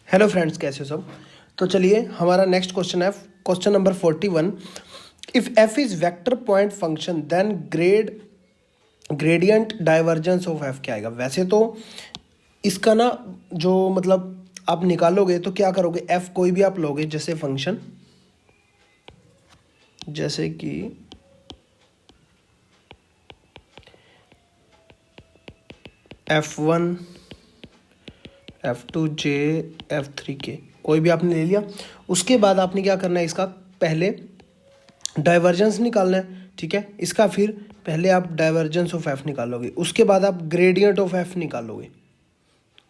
Hello friends, कैसे हो सब। तो चलिए हमारा नेक्स्ट क्वेश्चन है question number 41। If F is vector point function then gradient divergence of F क्या आएगा। वैसे तो इसका ना जो मतलब आप निकालोगे तो क्या करोगे, एफ कोई भी आप लोगे जैसे फंक्शन, जैसे कि F1 F2 J F3 के कोई भी आपने ले लिया। उसके बाद आपने क्या करना है, इसका पहले डाइवर्जेंस निकालना है, ठीक है। इसका फिर पहले आप डाइवर्जेंस ऑफ एफ निकालोगे, उसके बाद आप ग्रेडियंट ऑफ एफ निकालोगे,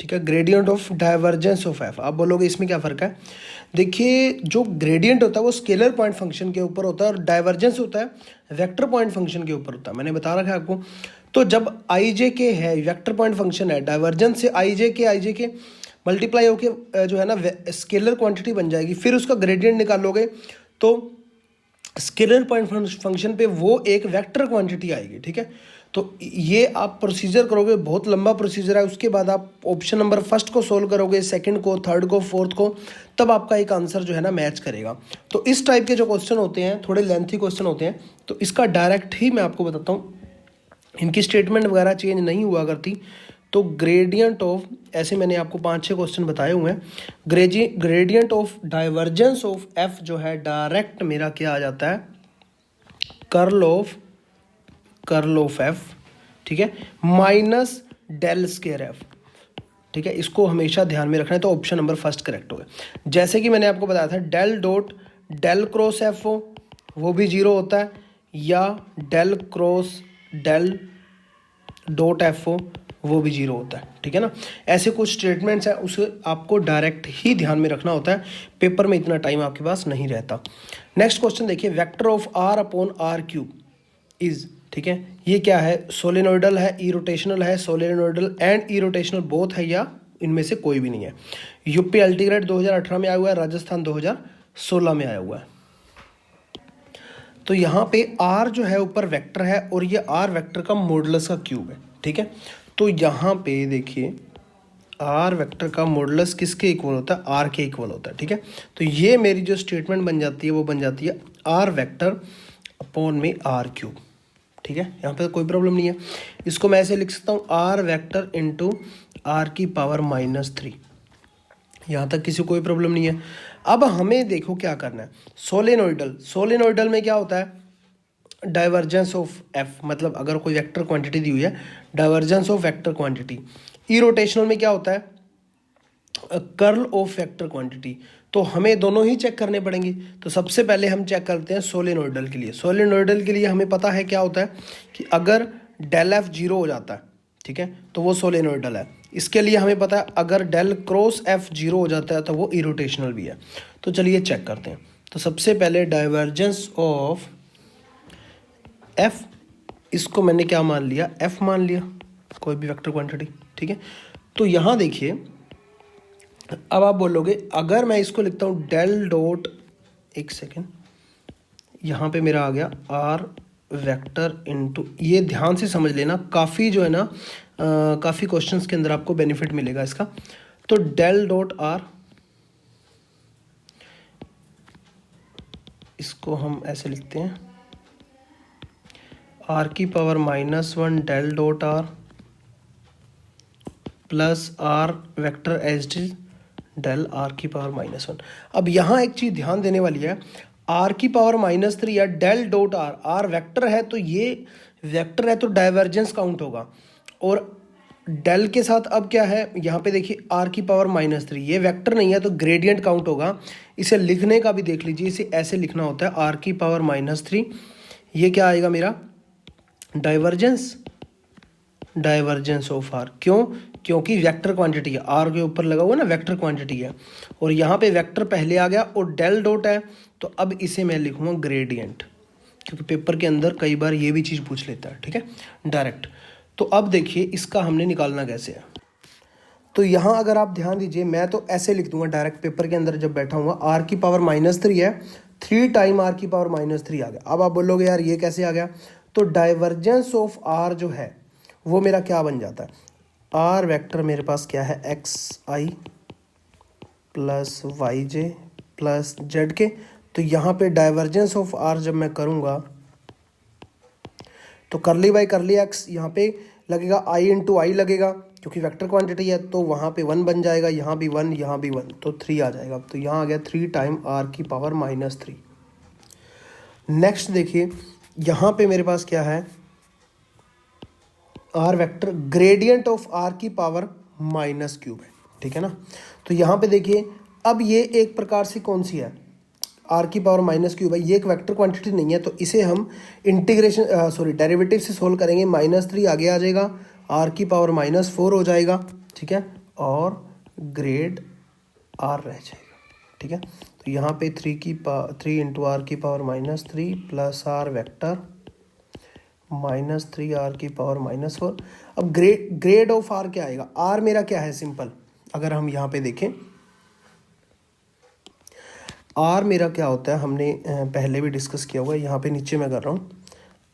ठीक है। Gradient of divergence of F आप बोलोगे इसमें क्या फ़र्क है। देखिए, जो ग्रेडियंट होता है वो स्केलर पॉइंट फंक्शन के ऊपर होता है और डाइवर्जेंस होता है वेक्टर पॉइंट फंक्शन के ऊपर होता है, मैंने बता रखा है आपको। तो जब आई जे के है वेक्टर पॉइंट फंक्शन है, डाइवर्जेंस से आई जे के मल्टीप्लाई होके जो है ना स्केलर क्वांटिटी बन जाएगी, फिर उसका ग्रेडियंट निकालोगे तो स्केलर पॉइंट फंक्शन पे वो एक वेक्टर क्वांटिटी आएगी, ठीक है। तो ये आप प्रोसीजर करोगे, बहुत लंबा प्रोसीजर है। उसके बाद आप ऑप्शन नंबर फर्स्ट को सोल्व करोगे, सेकंड को, थर्ड को, फोर्थ को, तब आपका एक आंसर जो है ना मैच करेगा। तो इस टाइप के जो क्वेश्चन होते हैं थोड़े लेंथी क्वेश्चन होते हैं, तो इसका डायरेक्ट ही मैं आपको बताता हूँ, इनकी स्टेटमेंट वगैरह चेंज नहीं हुआ करती। तो ग्रेडियंट ऑफ, ऐसे मैंने आपको 5-6 क्वेश्चन बताए हुए हैं। Gradient of divergence of F जो है डायरेक्ट मेरा क्या आ जाता है, कर्ल ऑफ एफ, ठीक है, माइनस डेल स्केयर एफ, ठीक है। इसको हमेशा ध्यान में रखना है। तो ऑप्शन नंबर फर्स्ट करेक्ट होगा। जैसे कि मैंने आपको बताया था, del dot del cross F हो वो भी जीरो होता है, या del cross del dot F हो वो भी जीरो होता है, ठीक है ना। ऐसे कुछ स्टेटमेंट्स हैं, उसे आपको डायरेक्ट ही ध्यान में रखना होता है, पेपर में इतना टाइम आपके पास नहीं रहता। नेक्स्ट क्वेश्चन देखिए, vector of r upon r cube is, ठीक है, ये क्या है, सोलेनोइडल है, इरोटेशनल है, सोलेनोइडल एंड इरोटेशनल बोथ है, या इनमें से कोई भी नहीं है। यूपी अल्टीग्रेड 2018 में आया हुआ है, राजस्थान 2016 में आया हुआ है। तो यहाँ पे आर जो है ऊपर वेक्टर है और ये आर वेक्टर का मॉडुलस का क्यूब है, ठीक है। तो यहाँ पे देखिए, आर वेक्टर का मॉडुलस किसके इक्वल होता है, आर के इक्वल होता है, ठीक है। तो ये मेरी जो स्टेटमेंट बन जाती है वो बन जाती है आर वेक्टर अपॉन में आर क्यूब, ठीक है। यहाँ पे कोई प्रॉब्लम नहीं है। इसको मैं ऐसे लिख सकता हूँ, आर वेक्टर इंटू आर की पावर -3। यहाँ तक किसी कोई प्रॉब्लम नहीं है। अब हमें देखो क्या करना है, सोलेनोइडल में क्या होता है, डाइवर्जेंस ऑफ एफ, मतलब अगर कोई वेक्टर क्वांटिटी दी हुई है, divergence of vector quantity. Irrotational में क्या होता है, कर्ल ऑफ वेक्टर क्वांटिटी। तो हमें दोनों ही चेक करने पड़ेंगे। तो सबसे पहले हम चेक करते हैं सोलेनोइडल के लिए। सोलेनोइडल के लिए हमें पता है क्या होता है कि अगर डेल एफ जीरो हो जाता है, ठीक है, तो वो सोलेनोइडल है। इसके लिए हमें पता है अगर डेल क्रॉस एफ जीरो हो जाता है तो वो इरोटेशनल भी है। तो चलिए चेक करते हैं। तो सबसे पहले डाइवर्जेंस ऑफ एफ, इसको मैंने क्या मान लिया, एफ मान लिया, कोई भी वेक्टर क्वांटिटी, ठीक है। तो यहाँ देखिए, अब आप बोलोगे अगर मैं इसको लिखता हूँ डेल डॉट, एक सेकेंड, यहाँ पे मेरा आ गया आर वेक्टर इनटू, ये ध्यान से समझ लेना, काफ़ी जो है ना काफ़ी क्वेश्चंस के अंदर आपको बेनिफिट मिलेगा इसका। तो डेल डॉट आर, इसको हम ऐसे लिखते हैं, आर की power -1 del dot r plus r vector as it del r की पावर -1। अब यहाँ एक चीज़ ध्यान देने वाली है, आर की पावर -3 या del dot r, r vector है तो ये वेक्टर है तो डाइवर्जेंस काउंट होगा, और डेल के साथ अब क्या है, यहाँ पे देखिए आर की पावर -3, ये वेक्टर नहीं है तो ग्रेडियंट काउंट होगा। इसे लिखने का भी देख लीजिए, इसे ऐसे लिखना होता है, आर की पावर -3, ये क्या आएगा मेरा, डाइवर्जेंस ऑफ आर। क्यों, क्योंकि वेक्टर क्वांटिटी है, आर के ऊपर लगा हुआ ना वेक्टर क्वांटिटी है, और यहाँ पे वेक्टर पहले आ गया और डेल डॉट है, तो अब इसे मैं लिखूँगा ग्रेडियंट, क्योंकि पेपर के अंदर कई बार ये भी चीज़ पूछ लेता है, ठीक है, डायरेक्ट। तो अब देखिए इसका हमने निकालना कैसे है। तो यहाँ अगर आप ध्यान दीजिए, मैं तो ऐसे लिख दूंगा डायरेक्ट, पेपर के अंदर जब बैठा हुआ, आर की पावर -3 है, 3 टाइम आर की पावर -3 आ गया। अब आप बोलोगे यार ये कैसे आ गया, तो डाइवर्जेंस ऑफ आर जो है वो मेरा क्या बन जाता है, आर वेक्टर मेरे पास क्या है, एक्स आई प्लस वाई जे प्लस जेड के। तो यहाँ पे डाइवर्जेंस ऑफ आर जब मैं करूँगा तो करली बाई करली एक्स यहाँ पे लगेगा आई इंटू आई लगेगा, क्योंकि वेक्टर क्वांटिटी है तो वहाँ पे 1 बन जाएगा, यहाँ भी 1 यहाँ भी 1, तो 3 आ जाएगा। तो यहाँ आ गया 3 टाइम आर की पावर -3। नेक्स्ट देखिए यहाँ पे मेरे पास क्या है, are vector gradient of r की पावर -3 है, ठीक है ना। तो यहाँ पे देखिए अब ये एक प्रकार से कौन सी है, आर की पावर -3 है, ये एक वेक्टर क्वांटिटी नहीं है, तो इसे हम इंटीग्रेशन डेरिवेटिव से सोल्व करेंगे। -3 आगे आ जाएगा, आर की पावर -4 हो जाएगा, ठीक है, और ग्रेड आर रह जाएगा, ठीक है। तो यहाँ पे 3 इंटू आर की power -3 plus r vector -3 r की पावर -4। अब ग्रेड ऑफ आर क्या आएगा, आर मेरा क्या है सिंपल, अगर हम यहाँ पे देखें आर मेरा क्या होता है, हमने पहले भी डिस्कस किया हुआ है, यहाँ पे नीचे मैं कर रहा हूँ।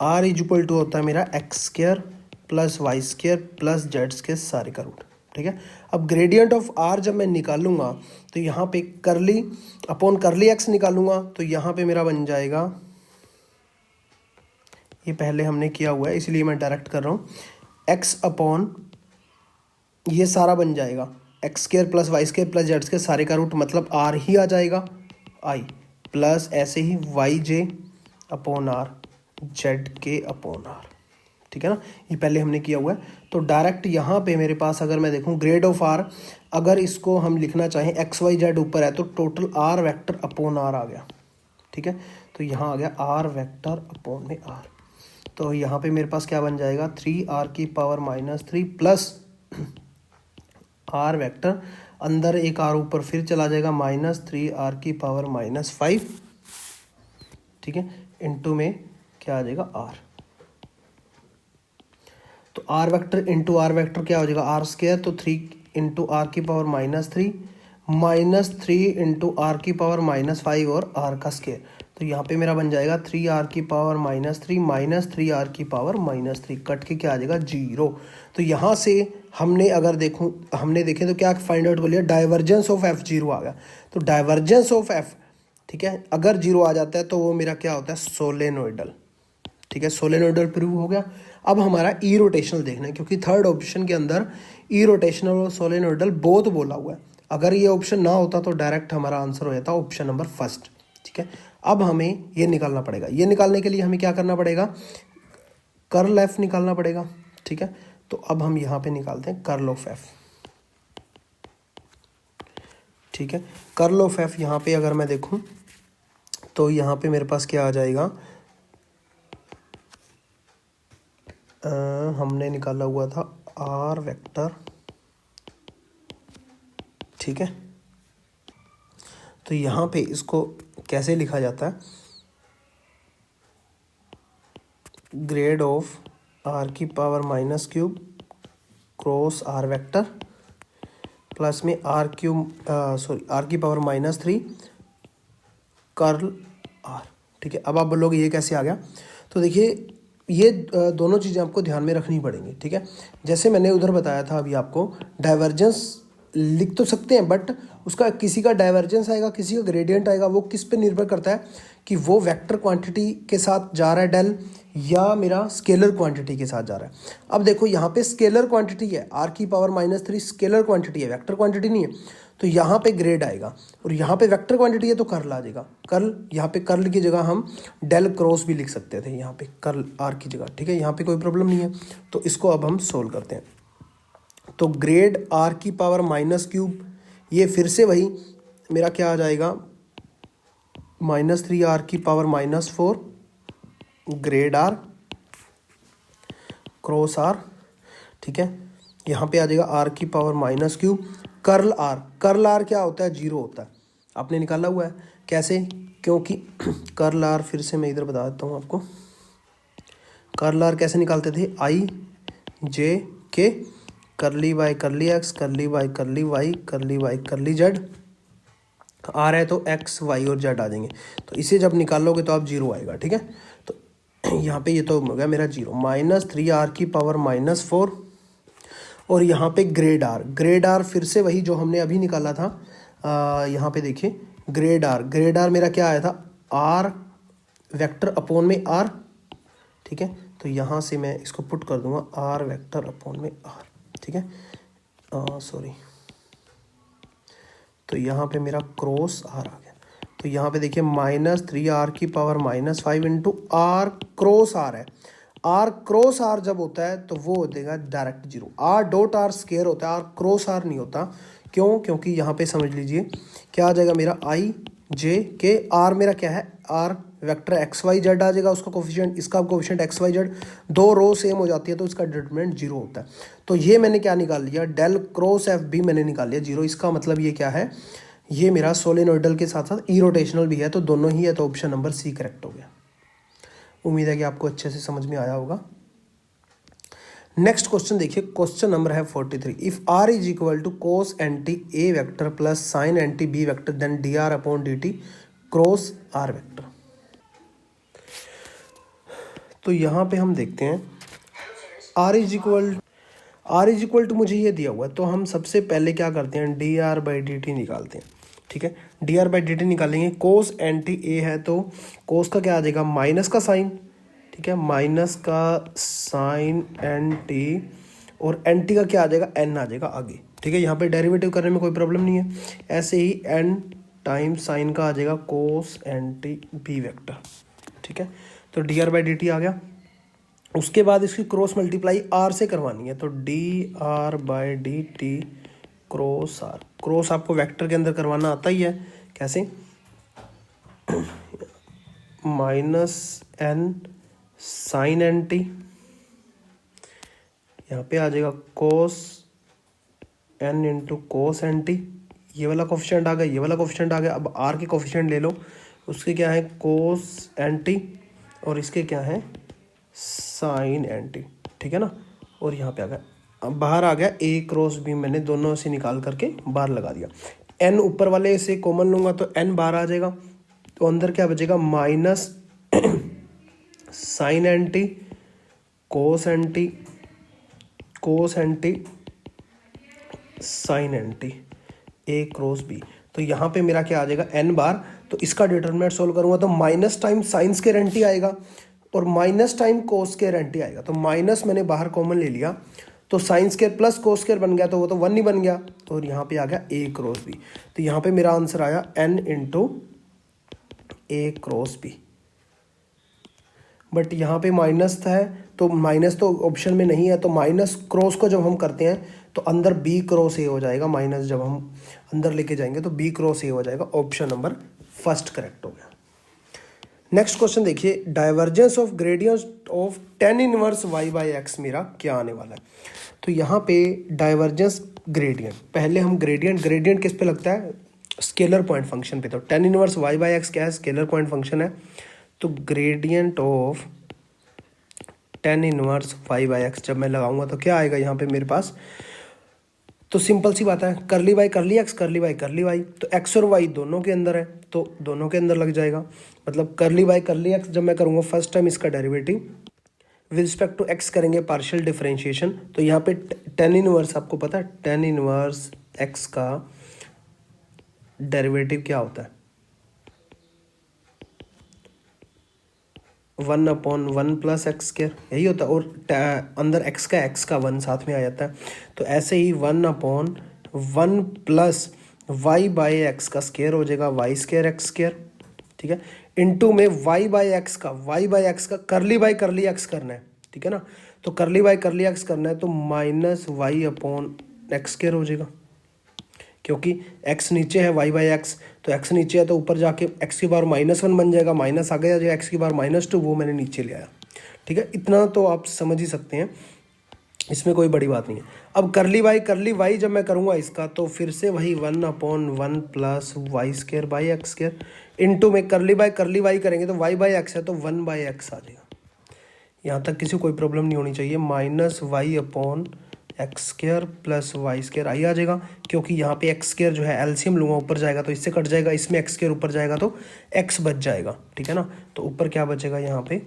आर इक्वल टू होता है मेरा x² plus y² plus z² सारे का रूट, ठीक है। अब ग्रेडियंट ऑफ आर जब मैं निकालूंगा तो यहाँ पे करली अपॉन करली x निकालूंगा, तो यहाँ पे मेरा बन जाएगा, ये पहले हमने किया हुआ है इसलिए मैं डायरेक्ट कर रहा हूँ, x अपॉन ये सारा बन जाएगा x² plus y² plus z² सारे का रूट, मतलब r ही आ जाएगा i, प्लस ऐसे ही Y J upon R Z K upon R, ठीक है ना। ये पहले हमने किया हुआ है। तो डायरेक्ट यहाँ पे मेरे पास अगर मैं देखूँ ग्रेड ऑफ आर, अगर इसको हम लिखना चाहें एक्स वाई जेड ऊपर है तो total R vector upon R आ गया, ठीक है। तो यहाँ आ गया आर वेक्टर अपॉन में आर। तो यहाँ पे मेरे पास क्या बन जाएगा, 3 आर की पावर -3 प्लस आर वेक्टर, अंदर एक आर ऊपर फिर चला जाएगा, -3 आर की पावर -5, ठीक है, इनटू में क्या आ जाएगा आर। तो r vector into r vector क्या हो जाएगा, r², तो 3 इंटू आर की पावर -3 इंटू आर की पावर -5 और आर का स्क्वायर। तो यहाँ पे मेरा बन जाएगा 3 आर की पावर -3 आर की पावर -3, कट के क्या आ जाएगा 0। तो यहाँ से हमने अगर हमने देखें तो क्या फाइंड आउट बोलिए, डाइवर्जेंस ऑफ एफ 0 आ गया। तो डाइवर्जेंस ऑफ एफ, ठीक है, अगर 0 आ जाता है तो वो मेरा क्या होता है, सोलेनोइडल, ठीक है, सोलेनोइडल प्रूव हो गया। अब हमारा ई रोटेशनल देखना है, क्योंकि थर्ड ऑप्शन के अंदर ई रोटेशनल और सोलेनोइडल बोथ बोला हुआ है। अगर ये ऑप्शन ना होता तो डायरेक्ट हमारा आंसर हो जाता ऑप्शन नंबर फर्स्ट, ठीक है। अब हमें ये निकालना पड़ेगा, ये निकालने के लिए हमें क्या करना पड़ेगा, कर्ल एफ निकालना पड़ेगा, ठीक है। तो अब हम यहाँ पे निकालते हैं कर्ल ऑफ एफ, ठीक है। कर्ल ऑफ एफ यहाँ पे अगर मैं देखूँ तो यहाँ पे मेरे पास क्या आ जाएगा, हमने निकाला हुआ था आर वेक्टर, ठीक है। तो यहाँ पे इसको कैसे लिखा जाता है, ग्रेड ऑफ आर की power -3 cross r vector plus में आर की पावर -3 कर्ल आर, ठीक है। अब आप बोलोगे ये कैसे आ गया, तो देखिए ये दोनों चीज़ें आपको ध्यान में रखनी पड़ेंगी, ठीक है। जैसे मैंने उधर बताया था अभी आपको, डाइवर्जेंस लिख तो सकते हैं बट उसका किसी का डाइवर्जेंस आएगा, किसी का ग्रेडियंट आएगा, वो किस पे निर्भर करता है कि वो वेक्टर क्वांटिटी के साथ जा रहा है डेल, या मेरा स्केलर क्वांटिटी के साथ जा रहा है। अब देखो यहाँ पे स्केलर क्वांटिटी है, आर की पावर -3 स्केलर क्वांटिटी है, वेक्टर क्वांटिटी नहीं है, तो यहाँ पे ग्रेड आएगा, और यहाँ पे वेक्टर क्वांटिटी है तो कर्ल आ जाएगा। कर्ल, यहाँ पे कर्ल की जगह हम डेल क्रॉस भी लिख सकते थे, यहाँ पे कर्ल आर की जगह, ठीक है, यहाँ पे कोई प्रॉब्लम नहीं है। तो इसको अब हम सोल्व करते हैं। तो ग्रेड आर की पावर -3, ये फिर से वही मेरा क्या आ जाएगा, -3 आर की power -4 grad r cross r, ठीक है। यहाँ पे आ जाएगा आर की पावर -3 कर्ल आर क्या होता है, 0 होता है, आपने निकाला हुआ है। कैसे, क्योंकि कर्ल आर फिर से मैं इधर बता देता हूँ आपको, कर्ल आर कैसे निकालते थे, आई जे के करली बाई करली एक्स करली बाई करली वाई करली बाई करली जेड, आर है तो एक्स वाई और जेड आ जाएंगे। तो इसे जब निकालोगे तो आप 0 आएगा, ठीक है। तो यहाँ पे ये तो हो गया मेरा 0, -3 आर की पावर -4, और यहाँ पे ग्रेड आर फिर से वही जो हमने अभी निकाला था, यहाँ पे देखिए ग्रेड आर मेरा क्या आया था, आर वेक्टर अपॉन में आर, ठीक है। तो यहाँ से मैं इसको पुट कर दूंगा आर वेक्टर अपॉन में आर, ठीक है, सॉरी। तो यहाँ पे मेरा क्रॉस आर आ गया। तो यहाँ पे देखिए -3r की power -5 into r cross r है। आर क्रॉस आर जब होता है तो वो हो देगा direct 0। R dot r square होता है, आर क्रॉस आर नहीं होता। क्यों? क्योंकि यहाँ पे समझ लीजिए क्या आ जाएगा मेरा आई जे के, आर मेरा क्या है, are vector X Y Z आ जाएगा, उसका कोफिशिएंट, इसका कोफिशिएंट एक्स वाई जेड, दो रो सेम हो जाती है तो इसका डिटरमिनेंट 0 होता है। तो ये मैंने क्या निकाल लिया, डेल क्रॉस एफ बी मैंने निकाल लिया 0। इसका मतलब ये क्या है, ये मेरा सोलेनोइडल के साथ साथ इरोटेशनल भी है, तो दोनों ही है, तो ऑप्शन नंबर सी करेक्ट हो गया। उम्मीद है कि आपको अच्छे से समझ में आया होगा। नेक्स्ट क्वेश्चन देखिए, क्वेश्चन नंबर है 43। If r is equal to cos n t a vector plus sin n t b vector then d r upon d T cross r vector. तो यहाँ पे हम देखते हैं आर इज इक्वल टू मुझे ये दिया हुआ है, तो हम सबसे पहले क्या करते हैं, D R by D T निकालते हैं, ठीक है। D R by D T निकालेंगे, कोस एंटी ए है तो कोस का क्या आ जाएगा, माइनस का साइन, ठीक है, माइनस का साइन एंटी, और एंटी का क्या आ जाएगा, एन आ जाएगा आगे, ठीक है। यहाँ पे डेरिवेटिव करने में कोई प्रॉब्लम नहीं है। ऐसे ही एन टाइम साइन का आ जाएगा कोस एंटी बी वेक्टर, ठीक है। तो D R by D T आ गया। उसके बाद इसकी क्रॉस मल्टीप्लाई आर से करवानी है, तो D R by D T cross R. Cross आपको वेक्टर के अंदर करवाना आता ही है, कैसे, minus N sine N T, यहाँ पे आ जाएगा cos N into cos N T, ये वाला कोफिशिएंट आ गया, ये वाला कोफिशिएंट आ गया। अब आर के कोफिशिएंट ले लो, उसके क्या है कोस एन टी, और इसके क्या है साइन एंटी, ठीक है ना। और यहाँ पे आ गया, अब बाहर आ गया ए क्रॉस बी, मैंने दोनों से निकाल करके बाहर लगा दिया। एन ऊपर वाले से कॉमन लूँगा तो एन बाहर आ जाएगा, तो अंदर क्या बचेगा, minus sin n t cos n t sin n t a cross b. तो यहाँ पे मेरा क्या आ जाएगा, एन बार। तो इसका डिटरमिनेंट सोल्व करूँगा तो minus time sine square anti आएगा और minus time cos square anti आएगा। तो माइनस मैंने बाहर कॉमन ले लिया, तो sine square plus cos square बन गया, तो वो तो 1 ही बन गया। तो यहाँ पे आ गया ए क्रॉस बी। तो यहाँ पे मेरा आंसर आया n into a cross b. But यहाँ पे माइनस है, तो माइनस तो ऑप्शन में नहीं है, तो माइनस क्रॉस को जब हम करते हैं तो अंदर बी क्रॉस ए हो जाएगा। माइनस जब हम अंदर लेके जाएंगे तो बी क्रॉस ए हो जाएगा। ऑप्शन नंबर फर्स्ट करेक्ट हो गया। नेक्स्ट क्वेश्चन देखिए, divergence of gradient of tan inverse y by x मेरा क्या आने वाला है। तो यहाँ पे डाइवर्जेंस ग्रेडियंट, पहले हम ग्रेडियंट किस पे लगता है, स्केलर पॉइंट फंक्शन पे। तो tan inverse y by x क्या है, स्केलर पॉइंट फंक्शन है। तो gradient of tan inverse y by x जब मैं लगाऊंगा तो क्या आएगा यहाँ पे मेरे पास, तो सिंपल सी बात है, करली बाई करली एक्स, करली बाई करली वाई। तो एक्स और वाई दोनों के अंदर है तो दोनों के अंदर लग जाएगा। मतलब करली बाई करली एक्स जब मैं करूँगा फर्स्ट टाइम इसका derivative with respect to x करेंगे पार्शियल डिफरेंशिएशन। तो यहाँ पे tan इनवर्स, आपको पता है tan इनवर्स एक्स का डेरिवेटिव क्या होता है, 1/1 प्लस एक्स स्क्वायर, यही होता है। और अंदर एक्स का 1 साथ में आ जाता है। तो ऐसे ही 1/1 प्लस वाई बाई एक्स का स्क्वायर हो जाएगा, वाई स्क्वायर एक्स स्क्वायर, ठीक है। इनटू में वाई बाई एक्स का करली बाई करली एक्स करना है, ठीक है ना। तो करली बाई करली एक्स करना है तो minus Y upon x square हो जाएगा, क्योंकि x नीचे है y बाई एक्स। तो x नीचे है तो ऊपर जाके x की बार -1 बन जाएगा, माइनस आगे आ जाएगा x की बार -2, वो मैंने नीचे ले आया, ठीक है। इतना तो आप समझ ही सकते हैं, इसमें कोई बड़ी बात नहीं है। अब करली वाई जब मैं करूँगा इसका तो फिर से वही 1/1 plus Y square by x square into में करली वाई करेंगे तो y बाई एक्स है तो 1 बाई एक्स आ जाएगा। यहाँ तक किसी को कोई प्रॉब्लम नहीं होनी चाहिए। Minus Y upon x square plus Y square I आ जाएगा, क्योंकि यहाँ पे एक्स स्क्वायर जो है एलसीएम लूँगा ऊपर जाएगा तो इससे कट जाएगा, इसमें एक्स स्क्वायर ऊपर जाएगा तो एक्स बच जाएगा, ठीक है ना। तो ऊपर क्या बचेगा यहाँ पे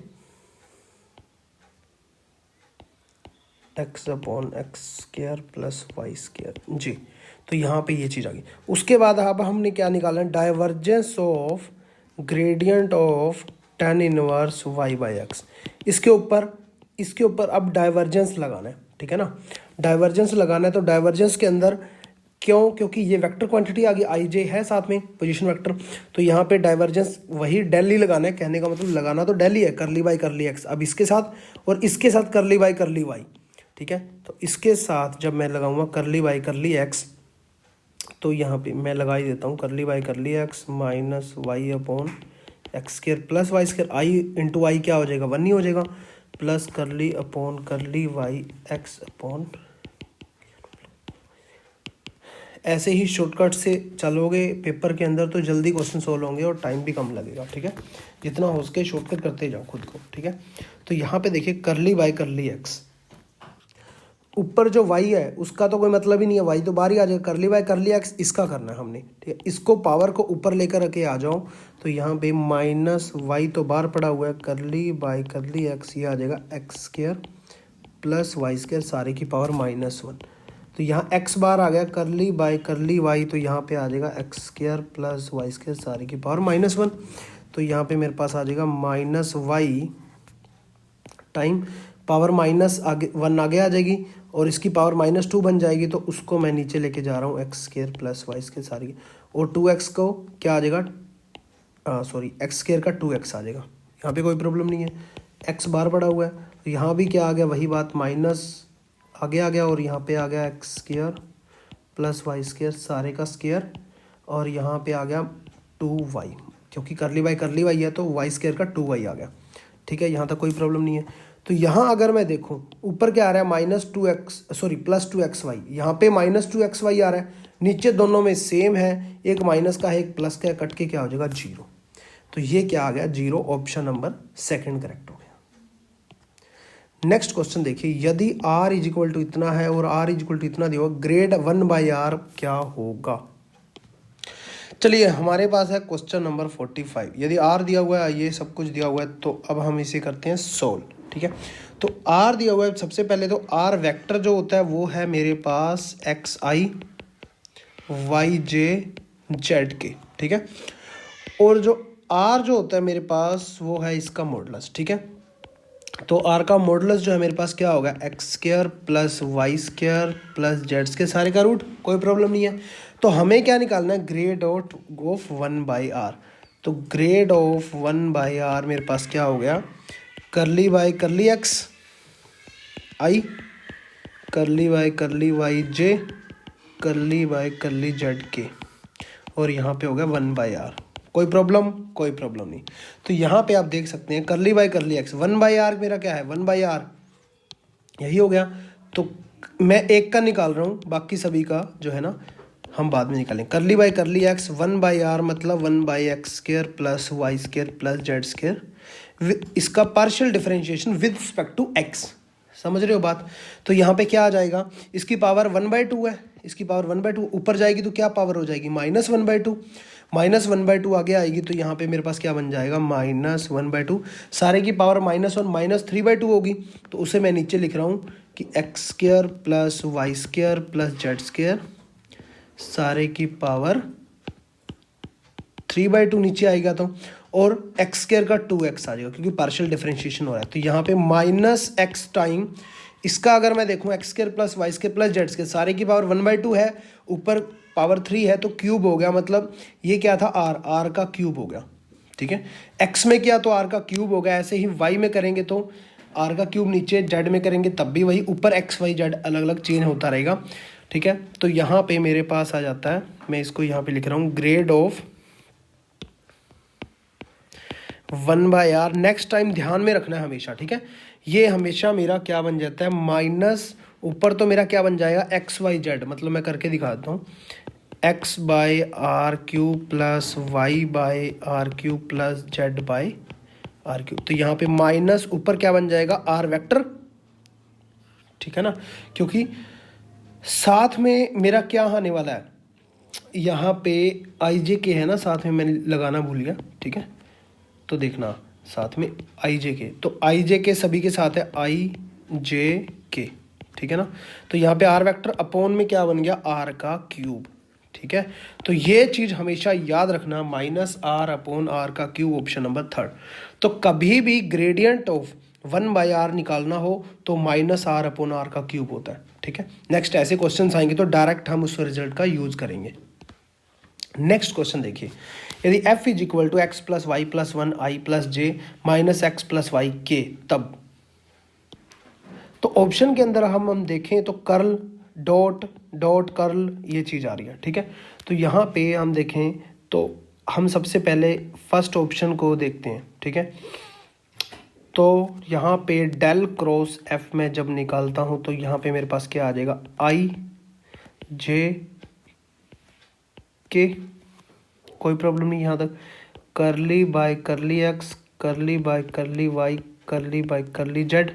X upon x square plus Y square जी। तो यहाँ पे ये चीज़ आ गई। उसके बाद अब हमने क्या निकालना है, divergence of gradient of tan inverse y by x. इसके ऊपर अब डाइवर्जेंस लगाना है, ठीक है ना। डाइवर्जेंस लगाना है तो डाइवर्जेंस के अंदर क्योंकि ये वेक्टर क्वांटिटी आ गई, आई जे है साथ में पोजीशन वेक्टर, तो यहाँ पे डाइवर्जेंस वही डेल ही लगाना है। कहने का मतलब लगाना तो डेल ही है, करली बाई करली एक्स। अब इसके साथ और इसके साथ करली बाई करली वाई, ठीक है। तो इसके साथ जब मैं लगाऊंगा करली बाई करली एक्स, तो यहाँ पे मैं लगा ही देता हूँ curly by curly X minus Y upon X square plus Y square, I into I क्या हो जाएगा, 1 ही हो जाएगा, प्लस करली अपॉन करली वाई एक्स अपॉन। ऐसे ही शॉर्टकट से चलोगे पेपर के अंदर तो जल्दी क्वेश्चन सोल्व होंगे और टाइम भी कम लगेगा, ठीक है। जितना हो सके शॉर्टकट करते जाओ खुद को, ठीक है। तो यहाँ पे देखिए करली बाई करली एक्स, ऊपर जो y है उसका तो कोई मतलब ही नहीं है, y तो बाहर ही आ जाएगा। करली बाई करली एक्स इसका करना है हमने, ठीक है। इसको पावर को ऊपर लेकर रखे आ जाओ तो यहाँ पे माइनस वाई तो बाहर पड़ा हुआ है, करली बाई करली एक्स ये आ जाएगा x square plus Y square सारे की पावर -1। तो यहाँ x बार आ गया, करली बाई करली वाई तो यहाँ पे आ जाएगा x square plus Y square सारे की पावर -1। तो यहाँ पे मेरे पास आ जाएगा minus y time power minus आगे 1 आगे आ जाएगी और इसकी पावर -2 बन जाएगी। तो उसको मैं नीचे लेके जा रहा हूँ x square plus Y square सारी, और 2x को क्या आ जाएगा, एक्स स्केयर का 2x आ जाएगा। यहाँ पे कोई प्रॉब्लम नहीं है, x बार पड़ा हुआ है। तो यहाँ भी क्या आ गया, वही बात, माइनस आगे आ गया और यहाँ पे आ गया x square plus Y square सारे का स्केयर, और यहाँ पे आ गया 2y, क्योंकि करली बाई है तो वाई स्केयर का 2y आ गया, ठीक है। यहाँ तक कोई प्रॉब्लम नहीं है। तो यहाँ अगर मैं देखूँ ऊपर क्या आ रहा है, प्लस 2xy, यहाँ पे -2xy आ रहा है, नीचे दोनों में सेम है, एक माइनस का है एक प्लस का है, कट के क्या हो जाएगा 0। तो ये क्या आ गया 0, ऑप्शन नंबर 2 करेक्ट हो गया। नेक्स्ट क्वेश्चन देखिए, यदि r इज इक्वल टू इतना है और r इज इक्वल टू इतना दिया होगा, ग्रेड 1/r क्या होगा। चलिए हमारे पास है क्वेश्चन नंबर 45। यदि r दिया हुआ है, ये सब कुछ दिया हुआ है, तो अब हम इसे करते हैं सोल्व, ठीक है। तो r दिया हुआ है, सबसे पहले तो r वेक्टर जो होता है वो है मेरे पास xi yj z ठीक है। और जो r जो होता है मेरे पास वो है इसका मॉडुलस, ठीक है। तो r का मॉडुलस जो है मेरे पास क्या होगा, x square plus Y square plus Z square सारे का रूट, कोई प्रॉब्लम नहीं है। तो हमें क्या निकालना है, ग्रेड ऑफ 1/r। तो ग्रेड ऑफ 1/r मेरे पास क्या हो गया, करली बाई करली एक्स आई, करली बाई करली वाई जे, करली बाई करली जेड के, और यहाँ पे हो गया 1/r। कोई प्रॉब्लम नहीं। तो यहाँ पे आप देख सकते हैं करली बाई करली एक्स, 1/r मेरा क्या है 1/r, यही हो गया। तो मैं एक का निकाल रहा हूँ, बाकी सभी का जो है ना हम बाद में निकालें। करली बाई करली एक्स 1/r मतलब 1/x square plus Y square plus Z square, इसका partial differentiation with respect to x, समझ रहे हो बात। तो यहाँ पे क्या आ जाएगा, इसकी पावर 1/2 है, इसकी पावर 1/2 ऊपर जाएगी तो क्या पावर हो जाएगी -1/2, -1/2 आगे आएगी तो यहाँ पे मेरे पास क्या बन जाएगा -1/2, सारे की पावर -1 -3/2 होगी। तो उसे मैं नीचे लिख रहा हूँ कि x square plus Y square plus Z square सारे की पावर 3/2 नीचे आएगा, तो और एक्स स्क्वायर का 2x आ जाएगा क्योंकि पार्शियल डिफरेंशिएशन हो रहा है। तो यहाँ पे -x टाइम इसका अगर मैं देखूँ x square plus Y square plus Z square सारे की पावर 1/2 है, ऊपर पावर 3 है तो क्यूब हो गया, मतलब ये क्या था r का क्यूब हो गया, ठीक है। x में किया तो r का क्यूब हो गया, ऐसे ही y में करेंगे तो r का क्यूब, नीचे z में करेंगे तब भी वही, ऊपर x y z अलग अलग चेंज होता रहेगा, ठीक है। तो यहाँ पे मेरे पास आ जाता है, मैं इसको यहाँ पे लिख रहा हूँ grade of 1/r। Next time ध्यान में रखना है हमेशा, ठीक है। ये हमेशा मेरा क्या बन जाता है माइनस, ऊपर तो मेरा क्या बन जाएगा एक्स वाई जेड, मतलब मैं करके दिखाता हूँ, x/r³ plus y/r³ plus z/r³। तो यहाँ पे माइनस ऊपर क्या बन जाएगा r वेक्टर, ठीक है ना, क्योंकि साथ में मेरा क्या आने वाला है, यहाँ पे ijk है ना साथ में, मैंने लगाना भूल गया, ठीक है। तो देखना साथ में ijk, तो ijk सभी के साथ है ijk, ठीक है ना। तो यहाँ पे आर वेक्टर अपॉन में क्या बन गया, आर का क्यूब, ठीक है। तो ये चीज़ हमेशा याद रखना, माइनस आर अपॉन आर का क्यूब, ऑप्शन नंबर थर्ड। तो कभी भी ग्रेडियंट ऑफ 1/r निकालना हो तो माइनस आर अपॉन आर का क्यूब होता है, ठीक है। नेक्स्ट ऐसे क्वेश्चन आएंगे तो डायरेक्ट हम उस रिजल्ट का यूज करेंगे। नेक्स्ट क्वेश्चन देखिए, यदि f is equal to x plus y plus 1 i plus j minus x plus y k, तब तो ऑप्शन के अंदर हम देखें तो कर्ल डॉट डॉट कर्ल ये चीज़ आ रही है, ठीक है। तो यहाँ पे हम देखें तो हम सबसे पहले फर्स्ट ऑप्शन को देखते हैं, ठीक है। तो यहाँ पे डेल क्रॉस एफ में जब निकालता हूँ तो यहाँ पे मेरे पास क्या आ जाएगा, आई जे के, कोई प्रॉब्लम नहीं यहाँ तक, करली बाय करली एक्स, करली बाय करली वाई, करली बाय करली जेड,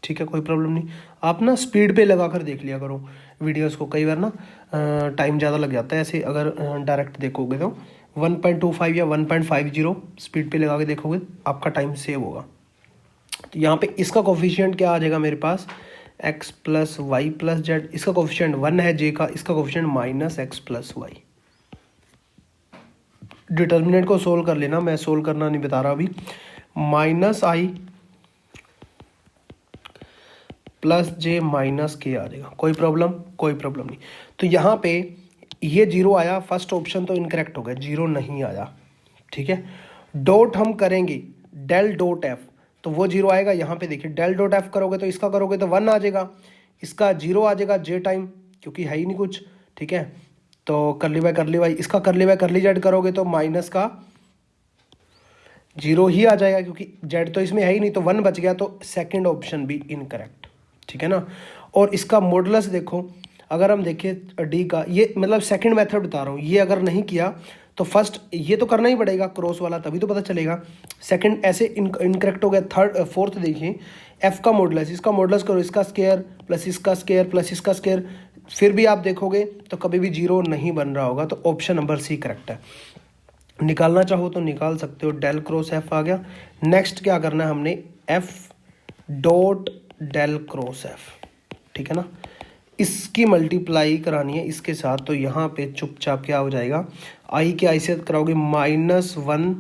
ठीक है, कोई प्रॉब्लम नहीं। आप ना स्पीड पे लगा कर देख लिया करो वीडियोस को, कई बार ना टाइम ज़्यादा लग जाता है ऐसे, अगर डायरेक्ट देखोगे तो 1.25 या 1.50 स्पीड पे लगा के देखोगे आपका टाइम सेव होगा। तो यहाँ पे इसका कोफिशिएंट क्या आ जाएगा मेरे पास, x plus y plus z, इसका कोफिशिएंट 1 है j का, इसका coefficient minus x plus y. Determinant को सोल्व कर लेना, मैं सोल्व करना नहीं बता रहा अभी। Minus i plus j minus k आ जाएगा, कोई प्रॉब्लम नहीं। तो यहाँ पे ये 0 आया, फर्स्ट ऑप्शन तो इनकरेक्ट हो गया, 0 नहीं आया, ठीक है। डॉट हम करेंगे डेल डॉट एफ, तो वो 0 आएगा। यहाँ पे देखिए डेल डॉट एफ करोगे तो इसका करोगे तो 1 आ जाएगा, इसका 0 आ जाएगा जे टाइम, क्योंकि है ही नहीं कुछ, ठीक है। तो करली बाय करली वाई, इसका करली बाय करली जेड करोगे तो माइनस का 0 ही आ जाएगा, क्योंकि जेड तो इसमें है ही नहीं, तो 1 बच गया, तो सेकंड ऑप्शन भी इनकरेक्ट, ठीक है ना। और इसका मॉडुलस देखो, अगर हम देखें डी का, ये मतलब सेकंड मेथड बता रहा हूँ, ये अगर नहीं किया तो फर्स्ट ये तो करना ही पड़ेगा क्रॉस वाला, तभी तो पता चलेगा। सेकंड ऐसे इनकरेक्ट हो गया। थर्ड फोर्थ देखिए, एफ का मॉडुलस, इसका मॉडुलस करो, इसका स्क्वायर प्लस इसका स्क्वायर प्लस इसका स्क्वायर, फिर भी आप देखोगे तो कभी भी 0 नहीं बन रहा होगा, तो ऑप्शन नंबर सी करेक्ट है। निकालना चाहो तो निकाल सकते हो, डेल क्रॉस एफ आ गया। नेक्स्ट क्या करना है हमने, F dot del cross F, ठीक है ना, इसकी मल्टीप्लाई करानी है इसके साथ, तो यहाँ पे चुपचाप क्या हो जाएगा, आई के आई से कराओगे -1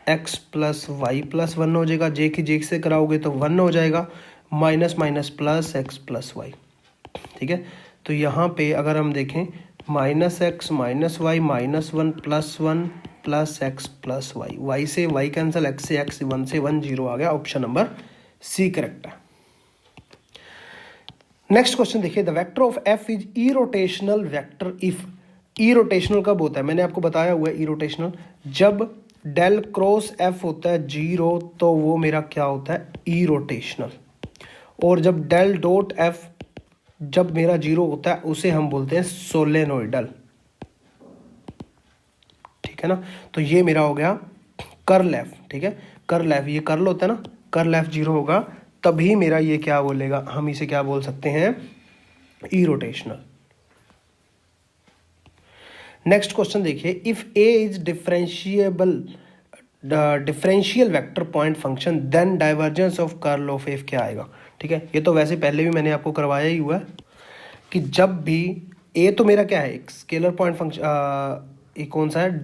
एक्स प्लस वाई प्लस 1 हो जाएगा, जे की जे से कराओगे तो 1 हो जाएगा, minus minus plus x plus y, ठीक है। तो यहाँ पे अगर हम देखें minus x minus y -1 plus 1 plus x plus y, y से वाई कैंसिल, एक्स से एक्स, 1 से 1, 0 आ गया, ऑप्शन नंबर सी करेक्ट है। नेक्स्ट क्वेश्चन देखिए, the vector of F is irrotational vector if, irrotational कब होता है, मैंने आपको बताया हुआ है ई रोटेशनल, जब डेल क्रॉस एफ होता है 0 तो वो मेरा क्या होता है, ई रोटेशनल। और जब डेल डॉट एफ जब मेरा 0 होता है उसे हम बोलते हैं सोलेनोइडल, ठीक है ना। तो ये मेरा हो गया कर्ल एफ, ठीक है, कर्ल एफ, ये कर्ल होता है ना, कर्ल एफ 0 होगा तभी मेरा ये क्या बोलेगा, हम इसे क्या बोल सकते हैं, ई रोटेशनल। नेक्स्ट क्वेश्चन देखिए, if A is differential vector point function then divergence of curl of F क्या आएगा, ठीक है। ये तो वैसे पहले भी मैंने आपको करवाया ही हुआ है कि जब भी ए तो मेरा क्या है, एक स्केलर पॉइंट फंक्शन, ये कौन सा है,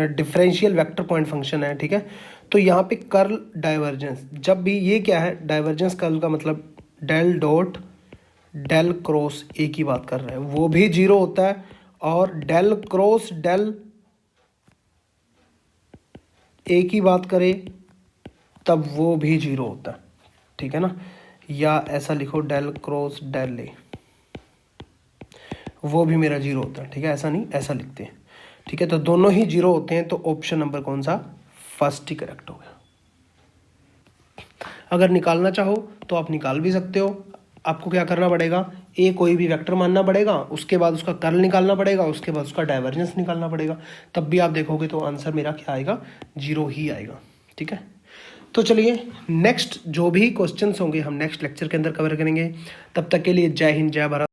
डिफरेंशियल वेक्टर पॉइंट फंक्शन है, ठीक है। तो यहाँ पे कर्ल डाइवर्जेंस, जब भी ये क्या है, डाइवर्जेंस कर्ल का मतलब del dot del cross A की बात कर रहे हैं, वो भी 0 होता है, और डेल क्रॉस डेल ए की बात करें तब वो भी 0 होता है, ठीक है ना। या ऐसा लिखो डेल क्रॉस डेल ए, वो भी मेरा 0 होता है, ठीक है, ऐसा नहीं, ऐसा लिखते हैं, ठीक है। तो दोनों ही 0 होते हैं, तो ऑप्शन नंबर कौन सा, फर्स्ट ही करेक्ट हो गया। अगर निकालना चाहो तो आप निकाल भी सकते हो, आपको क्या करना पड़ेगा, ए कोई भी वेक्टर मानना पड़ेगा, उसके बाद उसका कर्ल निकालना पड़ेगा, उसके बाद उसका डाइवर्जेंस निकालना पड़ेगा, तब भी आप देखोगे तो आंसर मेरा क्या आएगा, 0 ही आएगा, ठीक है। तो चलिए नेक्स्ट जो भी क्वेश्चंस होंगे हम नेक्स्ट लेक्चर के अंदर कवर करेंगे, तब तक के लिए जय हिंद जय भारत।